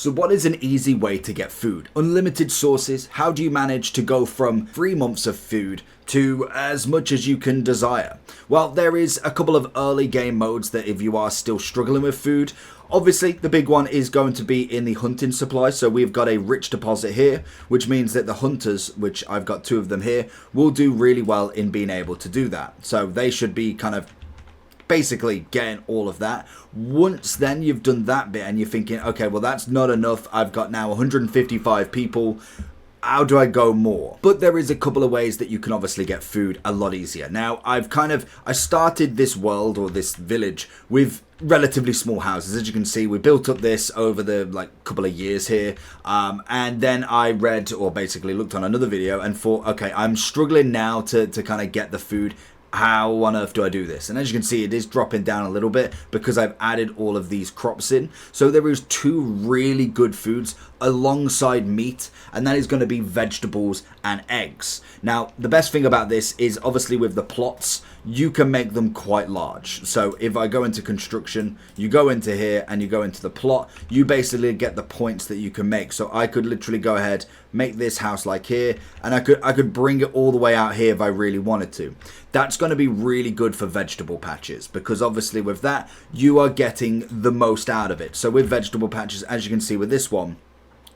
So what is an easy way to get food? Unlimited sources. How do you manage to go from 3 months of food to as much as you can desire? Well, there is a couple of early game modes that if you are still struggling with food, obviously the big one is going to be in the hunting supply. So we've got a rich deposit here, which means that the hunters, which I've got 2 of them here, will do really well in being able to do that. So they should be kind of basically getting all of that. Once then you've done that bit and you're thinking, okay, well that's not enough, I've got now 155 people, how do I go more? But there is a couple of ways that you can obviously get food a lot easier. Now I started this world or this village with relatively small houses. As you can see, we built up this over the couple of years here, and then I read or basically looked on another video and thought, okay, I'm struggling now to kind of get the food. How on earth do I do this? And as you can see, it is dropping down a little bit because I've added all of these crops in. So there is 2 really good foods alongside meat, and that is going to be vegetables and eggs. Now, the best thing about this is obviously with the plots, you can make them quite large. So if I go into construction, you go into here and you go into the plot, you basically get the points that you can make. So I could literally go ahead, make this house like here, and I could bring it all the way out here if I really wanted to. That's going to be really good for vegetable patches because obviously with that, you are getting the most out of it. So with vegetable patches, as you can see with this one,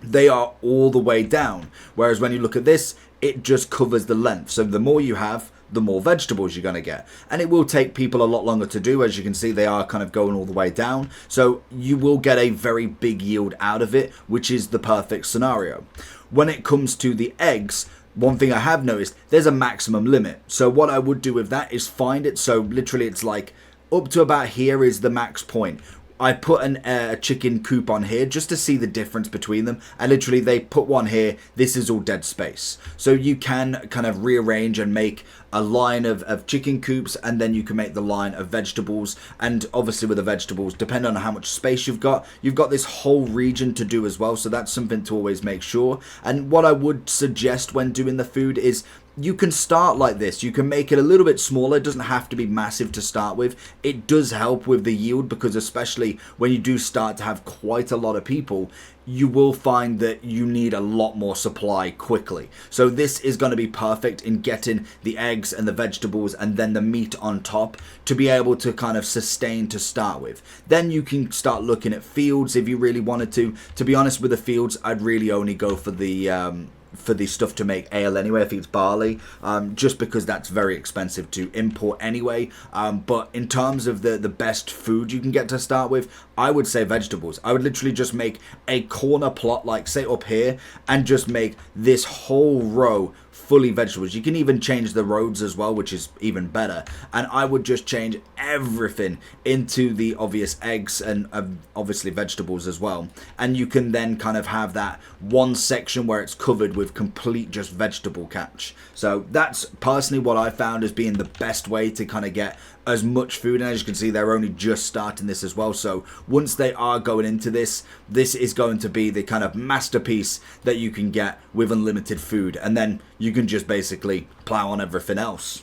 they are all the way down. Whereas when you look at this, it just covers the length. So the more you have, the more vegetables you're going to get. And it will take people a lot longer to do. As you can see, they are kind of going all the way down. So you will get a very big yield out of it, which is the perfect scenario. When it comes to the eggs, one thing I have noticed, there's a maximum limit. So what I would do with that is find it. So literally it's like up to about here is the max point. I put a chicken coop on here just to see the difference between them. And literally they put one here. This is all dead space. So you can kind of rearrange and make a line of chicken coops, and then you can make the line of vegetables. And obviously with the vegetables, depending on how much space you've got this whole region to do as well. So that's something to always make sure. And what I would suggest when doing the food is you can start like this. You can make it a little bit smaller. It doesn't have to be massive to start with. It does help with the yield because especially when you do start to have quite a lot of people, you will find that you need a lot more supply quickly. So this is going to be perfect in getting the eggs and the vegetables and then the meat on top to be able to kind of sustain to start with. Then you can start looking at fields if you really wanted to. To be honest with the fields, I'd really only go for the stuff to make ale anyway. I think it's barley, just because that's very expensive to import anyway. But in terms of the best food you can get to start with, I would say vegetables. I would literally just make a corner plot, like say up here, and just make this whole row fully vegetables. You can even change the roads as well, which is even better. And I would just change everything into the obvious eggs and obviously vegetables as well. And you can then kind of have that one section where it's covered with complete just vegetable catch. So that's personally what I found as being the best way to kind of get as much food. And as you can see, they're only just starting this as well. So once they are going into this is going to be the kind of masterpiece that you can get with unlimited food. And then you can just basically plow on everything else.